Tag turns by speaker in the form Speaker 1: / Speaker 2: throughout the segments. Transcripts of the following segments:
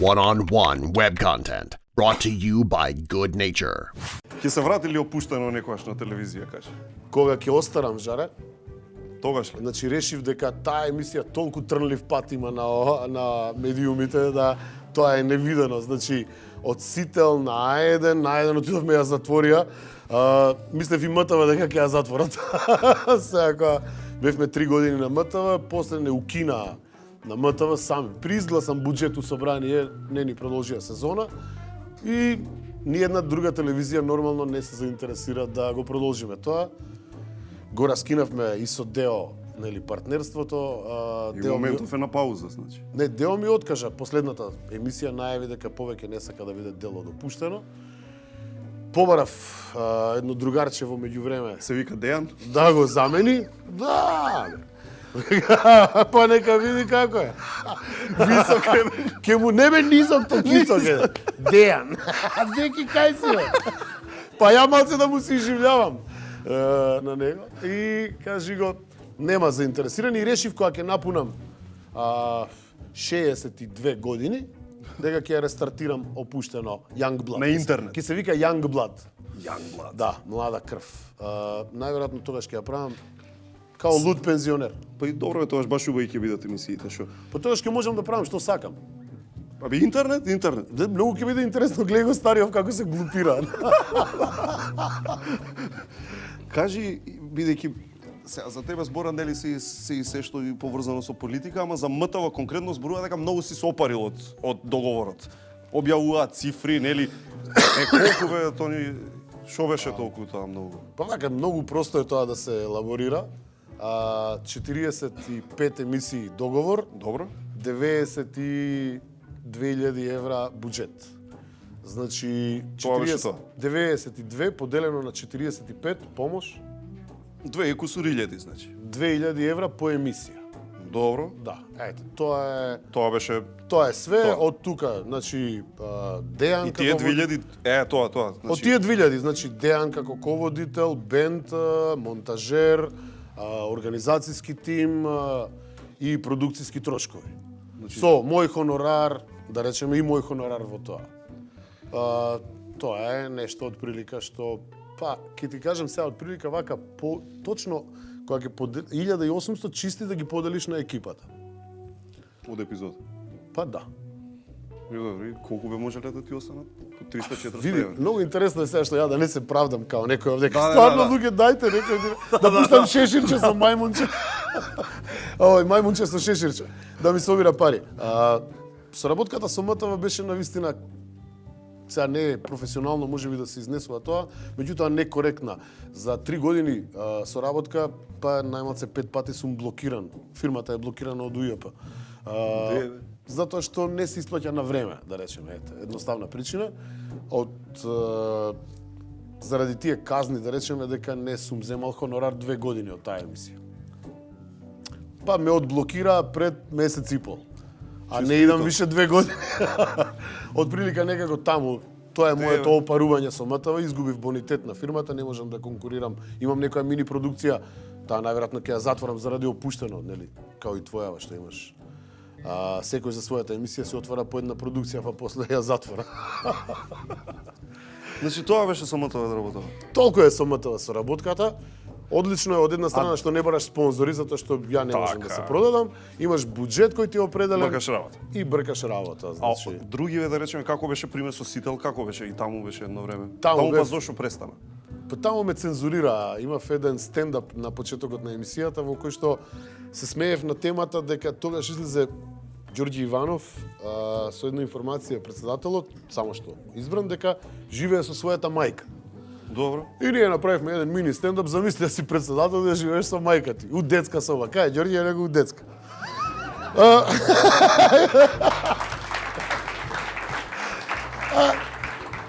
Speaker 1: One-on-one web content brought to you by Good Nature.
Speaker 2: Ќе се врати ли опуштено некогаш на телевизија, кажи?
Speaker 3: Кога ќе остарам, Жаре,
Speaker 2: Тогаш ли?
Speaker 3: значи решив дека таа емисија толку трнлив пат има на медиумите да тоа е невидено. Значи, од Сител на А1 отидовме ја затворија. Мислев и МТВ дека ќе ја затворат. Сега кога бевме 3 години на МТВ, после не укинаа на МТВ сами. При изгласан буџет у собрание не ни продолжија сезона и ни една друга телевизија нормално не се заинтересира да го продолжиме тоа. Го раскинавме и со Део, нели, партнерството.
Speaker 2: И моментов е на пауза, значи.
Speaker 3: Не, Део ми откажа. Последната емисија најави дека повеќе не сака да биде дело допуштено. Побарав едно другарче во меѓувреме.
Speaker 2: Се вика Дејан?
Speaker 3: Да го замени? Да! Па нека види како е. Висок е. Ке му не бе низок, то висок е. Дејан. Деки кај си бе? Па ја малце да му се изживljавам на него. И кажи го, нема заинтересирани и решив кога ќе напунам 62 години, дека ќе рестартирам опуштено Youngblood.
Speaker 2: На интернет.
Speaker 3: Ќе се вика Youngblood.
Speaker 2: Youngblood.
Speaker 3: Да, млада крв. Најверојатно тогаш ќе ја правам као луд пензионер.
Speaker 2: Па и добро е тогаш, баш убави ќе бидат емисиите, шо?
Speaker 3: По тогаш ќе можам да правам што сакам.
Speaker 2: Аби интернет.
Speaker 3: Да, многу ќе биде интересно, гледај го Стариов како се глупира.
Speaker 2: Кажи, бидејќи сега за тебе збора нели се се што и поврзано со политика, ама за МТВ конкретно зборува дека многу си се опарил од договорот. Објавуваат цифри, нели? Колку бе тони, шо беше толку тоа многу?
Speaker 3: Па така, многу просто е тоа да се елаборира. 45 емисии договор,
Speaker 2: Добро.
Speaker 3: 92.000 евра буџет. Значи,
Speaker 2: Тоа беше тоа.
Speaker 3: 92 поделено на 45 помош,
Speaker 2: 2.000, значи.
Speaker 3: 2000 евра по емисија.
Speaker 2: Добро.
Speaker 3: Да, ете, тоа
Speaker 2: Тоа беше
Speaker 3: е све
Speaker 2: Тоа.
Speaker 3: од тука, значи Дејан
Speaker 2: и тие 2000, тоа,
Speaker 3: Од
Speaker 2: значи.
Speaker 3: тие 2000, значи Дејан како ководител, бенд, монтажер, организацијски тим и продукцијски трошкови.
Speaker 2: Значи-
Speaker 3: Со мој хонорар, да речеме и мој хонорар во тоа. Тоа е нешто од прилика што, па, ќе ти кажам сега од прилика вака, точно кога ќе 1800 чисти да ги поделиш на екипата.
Speaker 2: Од епизод.
Speaker 3: Па да.
Speaker 2: Добро, колку бе можеле да ти останат? По 300-400
Speaker 3: Види,
Speaker 2: евра.
Speaker 3: многу интересно е сега што ја да не се правдам као некој овде.
Speaker 2: Да,
Speaker 3: Стварно,
Speaker 2: да.
Speaker 3: луѓе, дајте некој да пуштам шеширче со мајмунче. Овој мајмунче со шеширче да ми собира пари. Соработката со МТВ беше навистина, сега не е професионално, можеби да се изнесува тоа, меѓутоа некоректна. За 3 години соработка, па најмалце 5 пати сум блокиран. Фирмата е блокирана од УЈП. Затоа што не се исплаќа на време, да речеме, ете, едноставна причина. Заради тие казни, да речеме, дека не сум земал хонорар 2 години од таа емисија. Па ме одблокира пред месец и пол. А не идам више 2 години. Од прилика некако таму, тоа е моето опарување со МТВ, изгубив бонитет на фирмата, не можам да конкурирам. Имам некоја мини продукција, таа најверојатно ќе ја затворам заради опуштено, нели, као и твојава што имаш. Секој за својата емисија се отвара по една продукција, па после ја затвора.
Speaker 2: Значи тоа беше со МТВ да работава.
Speaker 3: Толку е со МТВ соработката. Одлично е од една страна што не бараш спонзори, затоа што ја не можам да се продадам. Имаш буџет кој ти е определен.
Speaker 2: Бркаш работа.
Speaker 3: И бркаш работа,
Speaker 2: А
Speaker 3: значи.
Speaker 2: другиве, да речеме, како беше пример со Сител, како беше и таму беше едно време?
Speaker 3: Таму
Speaker 2: Таму
Speaker 3: бев-
Speaker 2: па зошто престана?
Speaker 3: Па таму ме цензурира. Имав еден стендап на почетокот на емисијата во кој што се смеев на темата дека тогаш излезе Ѓорѓи Иванов со една информација председателот, само што избран, дека живее со својата мајка.
Speaker 2: Добро.
Speaker 3: И ние направивме еден мини стендап, замисли да си председател да живееш со мајка ти. У детска соба. Кај Ѓорѓи е него у детска.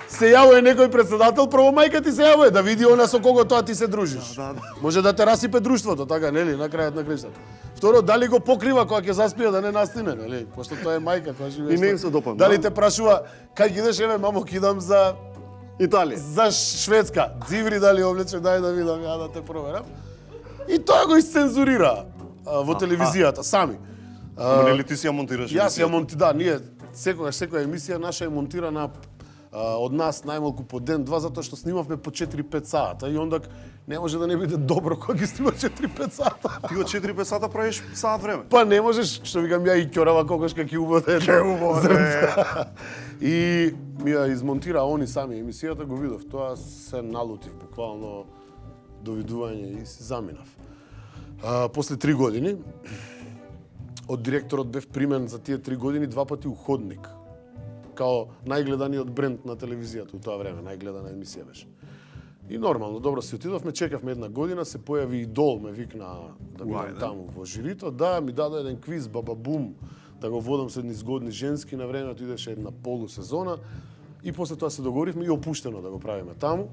Speaker 3: Се јавува некој председател, прво мајка ти се јавува да види она со кого тоа ти се дружиш.
Speaker 2: Да.
Speaker 3: Може да те расипе друштвото, така, нели, на крајот на крајштата. Второ, дали го покрива кога ќе заспие да не настине, нели? Пошто тоа е мајка која живее.
Speaker 2: И не им се допадна.
Speaker 3: Дали те прашува кај ги идеш, еве мамо, ќе идам за
Speaker 2: Италија.
Speaker 3: за Шведска. Дзиври дали облече, дај да видам, ја да те проверам. И тоа го isцензурира во телевизијата сами.
Speaker 2: Ама нели ти си ја монтираш?
Speaker 3: Јас ја монтирам, да, ние секоја емисија наша е монтирана од нас најмалку по ден, два, затоа што снимавме по 4-5 сата и ондак не може да не биде добро кога ги снима 4-5 сата.
Speaker 2: Ти од 4-5 сата правиш сат време.
Speaker 3: Па не можеш, што викам ја и ќорава кокошка ќе убаде. И ми ја измонтира они сами емисијата, го видов. Тоа се налутив буквално, довидување и си заминав. После 3 години од директорот бев примен за тие 3 години 2 пати у Ходник. Као најгледаниот бренд на телевизијата у тоа време, најгледана емисија беше. И нормално, добро си отидовме, чекавме една година, се појави Идол, ме викна да бидам таму во жирито. Да, ми даде еден квиз, бабабум, да го водам со едни згодни женски, на времето идеше една полусезона. И после тоа се договоривме и опуштено да го правиме таму.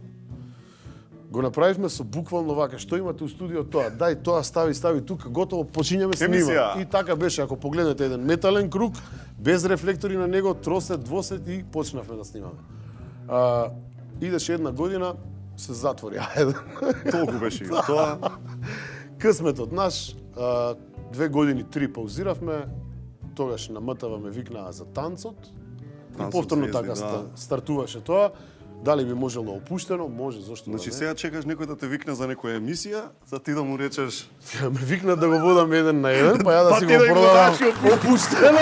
Speaker 3: Го направивме со буквално вака, што имате у студио тоа, дај тоа, стави тука, готово, почињаме снима. И така беше, ако погледнете еден метален круг, без рефлектори на него, тросет, двосет и почнавме да снимаме. Идеше една година, се затвори еден.
Speaker 2: Толку беше и тоа.
Speaker 3: Късметот наш, 2 години, 3 паузиравме, тогаш на МТВ ме викнаа за танцот. И повторно така стартуваше тоа. Дали би можело опуштено? Може, зошто
Speaker 2: Значи
Speaker 3: да не?
Speaker 2: сега чекаш некој да те викне за некоја емисија, за ти да му речеш
Speaker 3: Ме викна да го водам еден на еден, па ја да
Speaker 2: Па
Speaker 3: си
Speaker 2: ти
Speaker 3: го
Speaker 2: да го
Speaker 3: продавам
Speaker 2: даш и
Speaker 3: опуштено.